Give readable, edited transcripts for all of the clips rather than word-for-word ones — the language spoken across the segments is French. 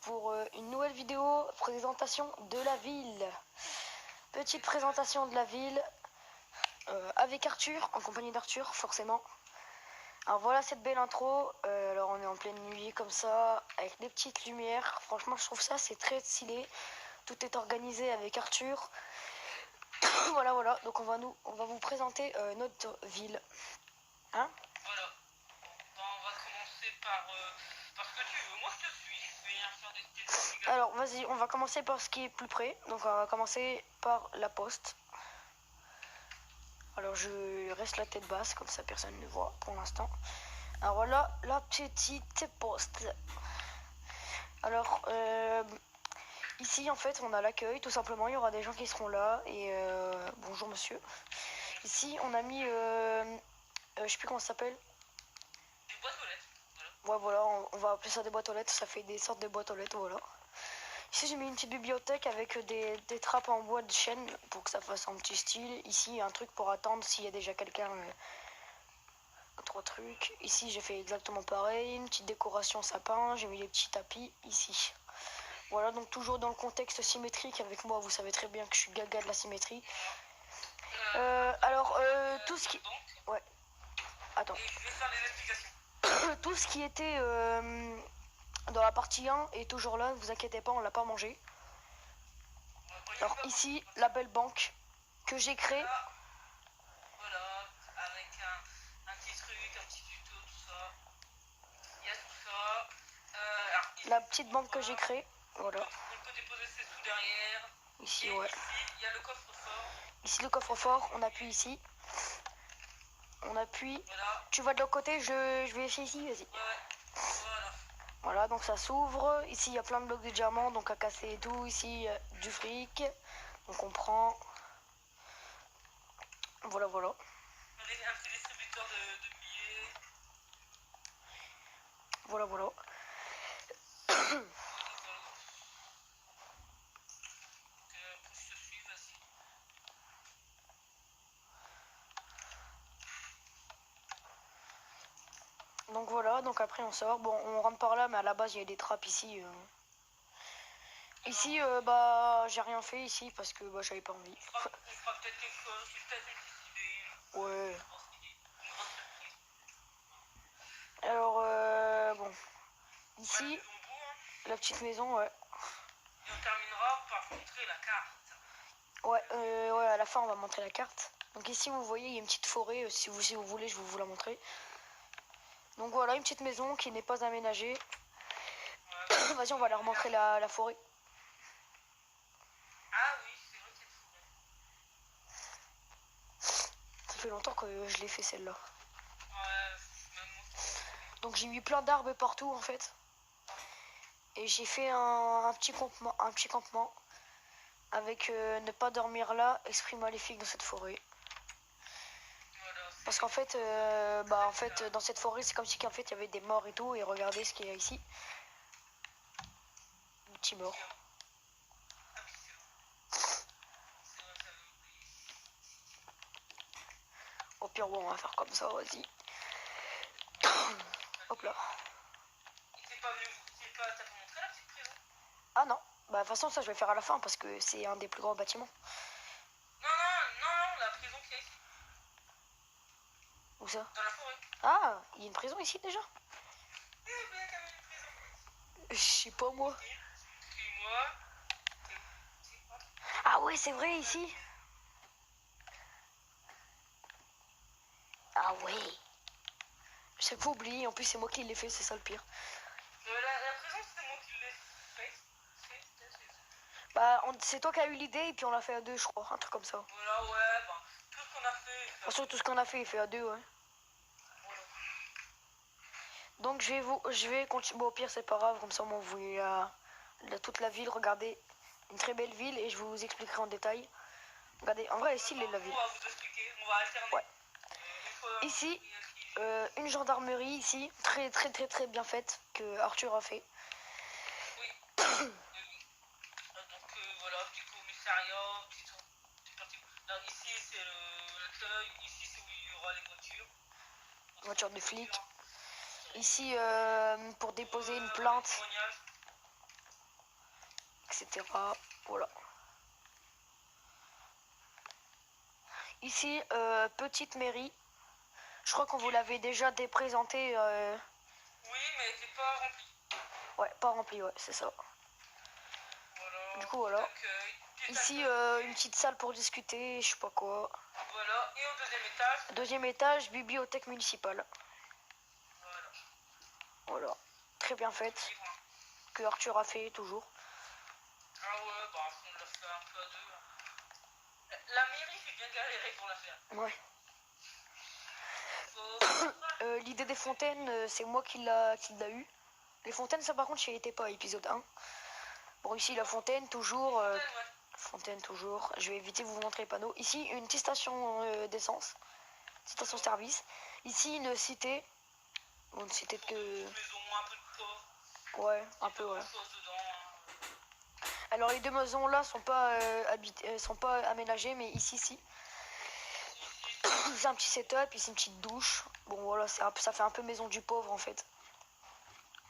pour une nouvelle vidéo présentation de la ville. Petite présentation de la ville avec Arthur, en compagnie d'Arthur forcément. Alors voilà cette belle intro, alors on est en pleine nuit comme ça, avec des petites lumières. Franchement je trouve ça c'est très stylé. Tout est organisé avec Arthur. voilà, donc on va vous présenter notre ville. Hein? Voilà. Bon, on va commencer par ce que tu veux. Moi, je te suis. Je vais faire des petites explications. Alors vas-y, on va commencer par ce qui est plus près. Donc on va commencer par la poste. Alors je reste la tête basse, comme ça personne ne voit pour l'instant. Alors voilà la petite poste. Alors ici en fait on a l'accueil, tout simplement. Il y aura des gens qui seront là. Et bonjour monsieur. Ici on a mis, je sais plus comment ça s'appelle. Des boîtes aux lettres. Ouais voilà, on va appeler ça des boîtes aux lettres. Ça fait des sortes de boîtes aux lettres, voilà. Ici j'ai mis une petite bibliothèque avec des trappes en bois de chêne pour que ça fasse un petit style. Ici un truc pour attendre s'il y a déjà quelqu'un. Trois trucs. Ici j'ai fait exactement pareil. Une petite décoration sapin. J'ai mis des petits tapis ici. Voilà, donc toujours dans le contexte symétrique avec moi. Vous savez très bien que je suis gaga de la symétrie. Alors tout ce qui... Ouais. Attends. Et je vais faire les explications. Tout ce qui était dans la partie 1 est toujours là. Ne vous inquiétez pas, on l'a pas mangé. Alors ici, la belle banque que j'ai créée. Voilà, avec un petit truc, un petit tuto, tout ça. Il y a tout ça. La petite banque que j'ai créée. Voilà. On peut déposer ses sous derrière. Ici, Et ouais. ici, il y a le coffre-fort. Ici, le coffre-fort. On appuie ici. On appuie. Voilà. Tu vas de l'autre côté, je vais essayer ici, vas-y. Ouais. Voilà. Voilà, donc ça s'ouvre. Ici, il y a plein de blocs de diamants, donc à casser et tout. Ici, du fric. Donc on prend. Voilà. Un petit distributeur de billets. Voilà. Donc voilà, donc après on sort. Bon, on rentre par là, mais à la base, il y a des trappes ici. Ici, bah, j'ai rien fait ici parce que bah, j'avais pas envie. On fera peut-être quelque chose, peut-être une petite idée. Ouais. Alors, bon. Ici, la petite maison, ouais. Et on terminera par montrer la carte. Ouais, à la fin, on va montrer la carte. Donc ici, vous voyez, il y a une petite forêt. Si vous voulez, je vais vous la montrer. Donc voilà, une petite maison qui n'est pas aménagée. Ouais. Vas-y, on va leur montrer la forêt. Ah oui, c'est vrai qu'il y a de forêt. Ça fait longtemps que je l'ai fait celle-là. Ouais, même moi. Donc j'ai mis plein d'arbres partout en fait. Et j'ai fait un petit campement avec ne pas dormir là, esprit maléfique dans cette forêt. Voilà, parce qu'en fait, dans cette forêt, c'est comme si qu'en fait il y avait des morts et tout. Et regardez ce qu'il y a ici. Un petit mort. Au pire, bon, on va faire comme ça, vas-y. Hop là. T'as pas montré la petite prison? Ah non, bah de toute façon ça je vais faire à la fin parce que c'est un des plus gros bâtiments. Non, la prison qu'il y a ici. Où ça? Dans la forêt. Ah, il y a une prison ici déjà? Eh ben, t'as une prison. Je sais pas moi. Suis-moi. Ah ouais, c'est vrai ici. Ah ouais. J'ai pas oublié, en plus c'est moi qui l'ai fait, c'est ça le pire. La prison, c'est moi qui l'ai fait. Bah, c'est toi qui as eu l'idée et puis on l'a fait à deux, je crois, un truc comme ça. Voilà, ouais, bah, tout ce qu'on a fait. Surtout tout ce qu'on a fait, il fait à deux, ouais. Voilà. Donc je vais continuer. Bon, au pire, c'est pas grave, comme ça, on vous voyez toute la ville. Regardez, une très belle ville et je vous expliquerai en détail. Regardez, en vrai, ici, il est la ville. On va vous expliquer, on va alterner. Ouais. Ici, une gendarmerie, ici, très bien faite, que Arthur a fait. Oui. Donc voilà, petit commissariat, petit parti. Là, ici, c'est l'accueil, ici, c'est où il y aura les voitures. Voiture de flic. Ici, pour déposer une plainte. etc. Voilà. Ici, petite mairie. Je crois qu'on vous l'avait déjà déprésenté. Oui, mais elle n'était pas remplie. Ouais, pas rempli, ouais, c'est ça. Voilà. Du coup, voilà. Accueil, Ici, une petite salle pour discuter, je sais pas quoi. Voilà. Et au deuxième étage. Deuxième étage, bibliothèque municipale. Voilà. Voilà. Très bien faite. Livre, hein. Que Arthur a fait toujours. Ah ouais, bah on l'a fait un peu à deux. La mairie, j'ai bien galéré pour la faire. Ouais. Faut... L'idée des fontaines, c'est moi qui l'a eu. Les fontaines, ça par contre, j'y étais pas, épisode 1. Bon, ici, la fontaine, toujours. Ouais. Fontaine, toujours. Je vais éviter de vous montrer les panneaux. Ici, une petite station d'essence. Station service. Ici, une cité. Bon, une cité Pour de... une maison un peu de pauvre. Ouais, un peu, ouais. Chose dedans, hein. Alors, les deux maisons là sont pas, sont pas aménagées, mais ici, si. C'est un petit setup, ici, une petite douche. Bon, voilà, ça fait un peu maison du pauvre en fait.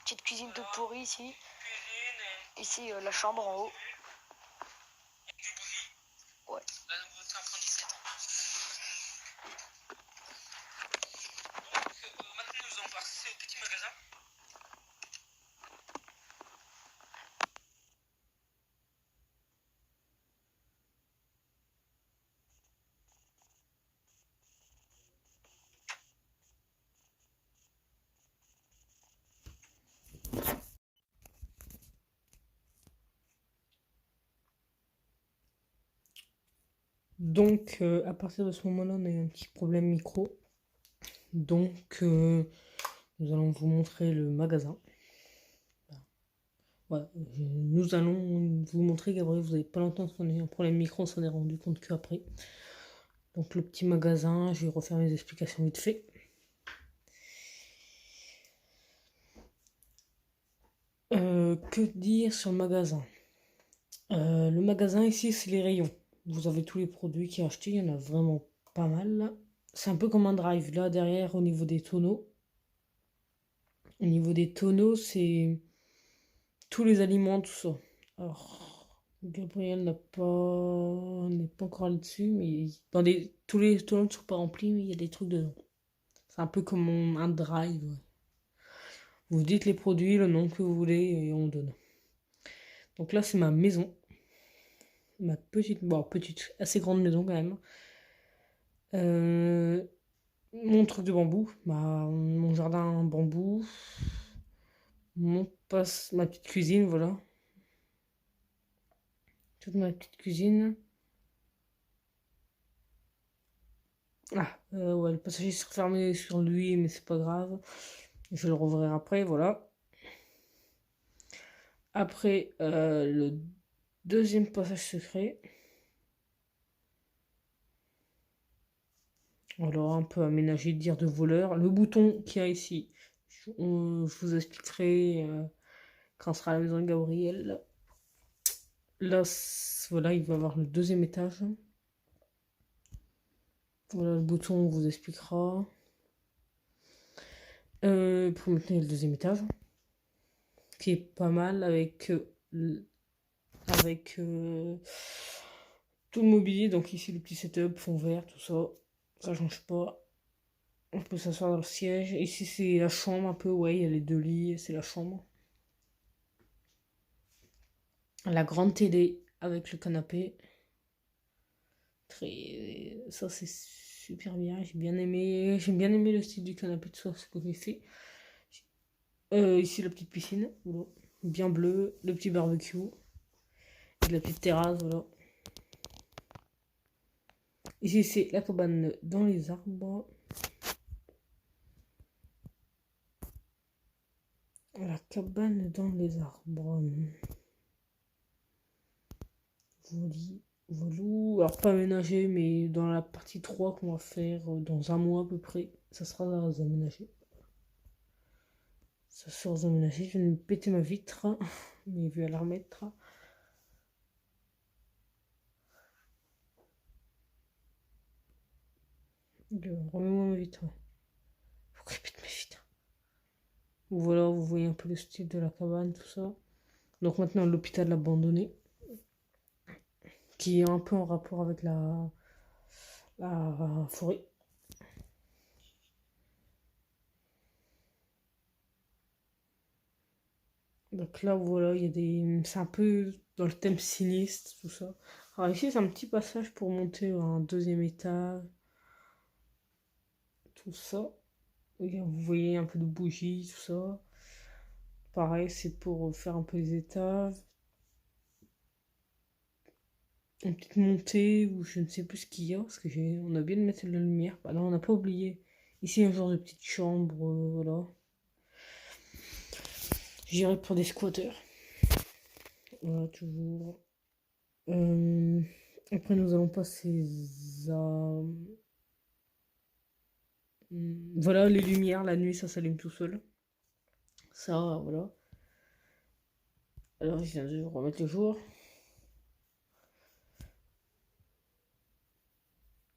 Petite cuisine toute pourrie ici. Cuisine et... Ici, la chambre en haut. Et du bougie. Ouais. La nouveauté en 17 ans. Donc, maintenant nous allons passer au petit magasin. Donc, à partir de ce moment-là, on a eu un petit problème micro. Donc, nous allons vous montrer le magasin. Voilà, nous allons vous montrer, Gabriel, vous n'avez pas longtemps qu'on a eu un problème micro, on s'en est rendu compte qu'après. Donc, le petit magasin, je vais refaire mes explications vite fait. Que dire sur le magasin? Le magasin ici, c'est les rayons. Vous avez tous les produits qui sont achetés, il y en a vraiment pas mal là. C'est un peu comme un drive. Là derrière, au niveau des tonneaux. Au niveau des tonneaux, c'est tous les aliments, tout ça. Alors, Gabriel n'est pas encore là-dessus, mais tous les tonneaux ne sont pas remplis, mais il y a des trucs dedans. C'est un peu comme un drive. Ouais. Vous dites les produits, le nom que vous voulez, et on donne. Donc là, c'est ma maison. Ma petite, assez grande maison quand même. Mon truc de bambou, mon jardin en bambou, ma petite cuisine, voilà. Toute ma petite cuisine. Ouais, le passager s'est refermé sur lui, mais c'est pas grave. Je vais le rouvrir après, voilà. Après, le deuxième passage secret. Alors, un peu aménagé, dire de voleur. Le bouton qu'il y a ici, je vous expliquerai quand on sera à la maison de Gabriel. Là, voilà, il va avoir le deuxième étage. Voilà, le bouton on vous expliquera. Pour maintenir le deuxième étage. Qui est pas mal avec tout le mobilier. Donc ici, le petit setup, fond vert, tout ça. Ça change pas. On peut s'asseoir dans le siège. Ici, c'est la chambre un peu. Ouais, il y a les deux lits. C'est la chambre. La grande télé avec le canapé. Ça, c'est super bien. J'ai bien aimé le style du canapé, tout ça, ce que j'ai fait. Ici, la petite piscine, voilà. Bien bleu. Le petit barbecue. Et la petite terrasse, voilà. Ici, c'est la cabane dans les arbres. La cabane dans les arbres. Volou. Alors, pas aménagé, mais dans la partie 3 qu'on va faire dans un mois à peu près, ça sera aménagé. Ça sera aménagé. Je vais me péter ma vitre, mais je vais la remettre. Remets-moi ma vitre. Faut que je pète ma vitre. Voilà, vous voyez un peu le style de la cabane, tout ça. Donc maintenant l'hôpital abandonné, qui est un peu en rapport avec la forêt. Donc là, voilà, il y a des... C'est un peu dans le thème sinistre, tout ça. Alors ici, c'est un petit passage pour monter à un deuxième étage, tout ça. Et vous voyez un peu de bougies, tout ça. Pareil, c'est pour faire un peu les étages. Une petite montée où je ne sais plus ce qu'il y a, parce que on a bien de mettre de la lumière. Bah non, on n'a pas oublié. Ici, un genre de petite chambre, voilà. J'irai pour des squatteurs. Voilà, toujours. Après, nous allons passer à... Voilà, les lumières, la nuit, ça s'allume tout seul. Ça, voilà. Alors, je viens de remettre le jour.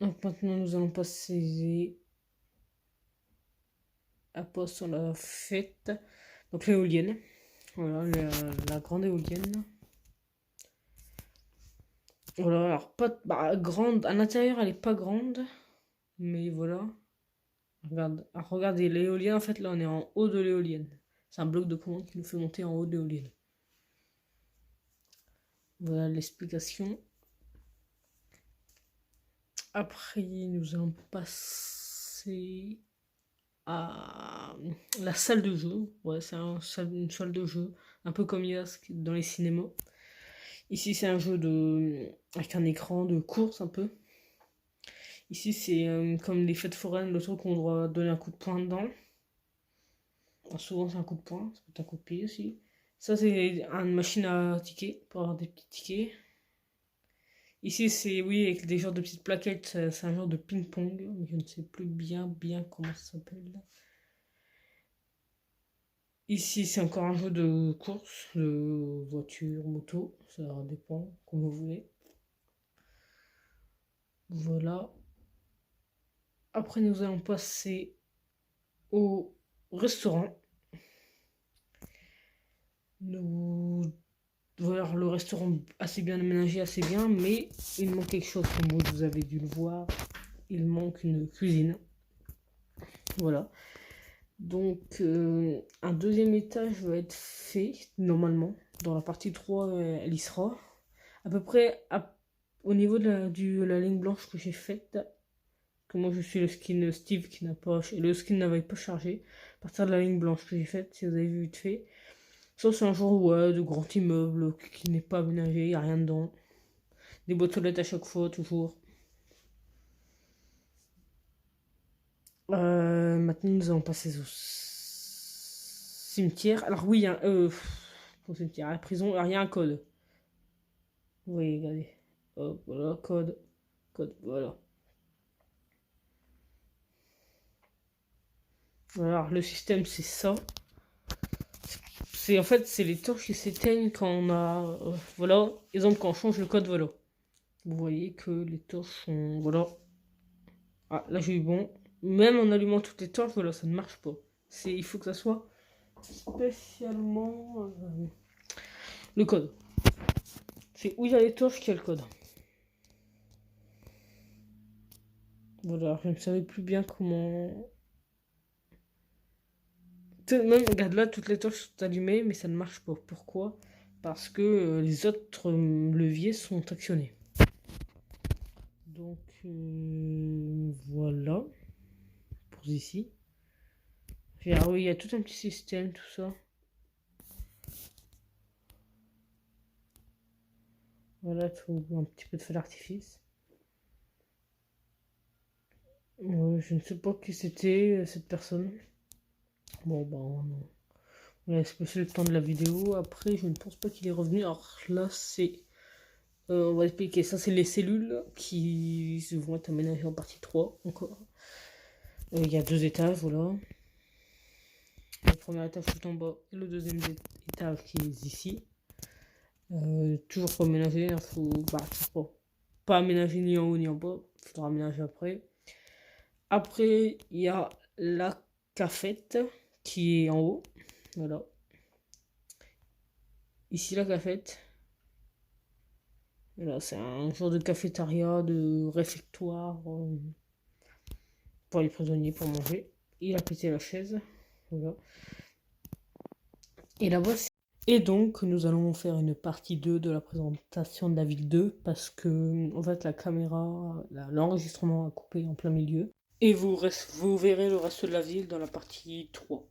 Donc maintenant, nous allons passer à poste sur la fête. Donc l'éolienne. Voilà, la grande éolienne. Voilà, alors pas grande. À l'intérieur, elle est pas grande. Mais voilà. Regardez, l'éolienne, en fait, là, on est en haut de l'éolienne. C'est un bloc de commande qui nous fait monter en haut de l'éolienne. Voilà l'explication. Après, nous allons passer à la salle de jeu. Ouais, c'est une salle de jeu, un peu comme il y a dans les cinémas. Ici, c'est un jeu avec un écran de course un peu. Ici, c'est comme les fêtes foraines, le truc qu'on doit donner un coup de poing dedans. Alors, souvent, c'est un coup de poing, ça peut être un coup de pied aussi. Ça, c'est une machine à tickets pour avoir des petits tickets. Ici, c'est, oui, avec des genres de petites plaquettes, c'est un genre de ping-pong, mais je ne sais plus bien comment ça s'appelle. Ici, c'est encore un jeu de course, de voiture, moto, ça dépend, comme vous voulez. Voilà. Après, nous allons passer au restaurant. Voilà, le restaurant assez bien aménagé, assez bien, mais il manque quelque chose, comme vous avez dû le voir. Il manque une cuisine. Voilà. Donc, un deuxième étage va être fait, normalement. Dans la partie 3, elle y sera. À peu près au niveau de la ligne blanche que j'ai faite. Que moi, je suis le skin Steve qui n'a pas... Le skin n'avait pas chargé. À partir de la ligne blanche que j'ai faite, si vous avez vu vite fait. Ça, c'est un genre, ouais, de grand immeuble qui n'est pas aménagé, il n'y a rien dedans. Des boîtes aux lettres à chaque fois, toujours. Maintenant, nous allons passer au cimetière. Alors oui, au cimetière, à la prison, alors, il y a un code. Vous voyez, regardez. Hop, voilà, code. Code, voilà. Alors, le système, c'est ça. En fait, c'est les torches qui s'éteignent quand on a... voilà, exemple, quand on change le code, voilà. Vous voyez que les torches sont... Voilà. Ah, là, j'ai eu bon. Même en allumant toutes les torches, voilà, ça ne marche pas. Il faut que ça soit spécialement le code. C'est où il y a les torches qu'il y a le code. Voilà, je ne savais plus bien comment... Même, regarde là, toutes les torches sont allumées, mais ça ne marche pas. Pourquoi? Parce que les autres leviers sont actionnés. Donc, voilà. Pour ici. Ah oui, il y a tout un petit système, tout ça. Voilà, tout, un petit peu de feu d'artifice. Je ne sais pas qui c'était, cette personne. Bon, bah, on laisse passer le temps de la vidéo. Après, je ne pense pas qu'il est revenu. Alors là, c'est... on va expliquer. Ça, c'est les cellules qui vont être aménagées en partie 3, encore. Il y a 2 étages, voilà. Le premier étage tout en bas et le deuxième étage qui est ici. Toujours pas aménagé, il faut... Bah, toujours pas aménager ni en haut ni en bas. Il faudra aménager après. Après, il y a la cafette qui est en haut. Voilà. Ici, la cafette. Et là, c'est un genre de cafétéria, de réfectoire pour les prisonniers pour manger. Il a pété la chaise. Voilà. Et là-bas, et donc, nous allons faire une partie 2 de la présentation de la ville 2 parce que, en fait, la caméra, l'enregistrement a coupé en plein milieu. Et vous verrez le reste de la ville dans la partie 3.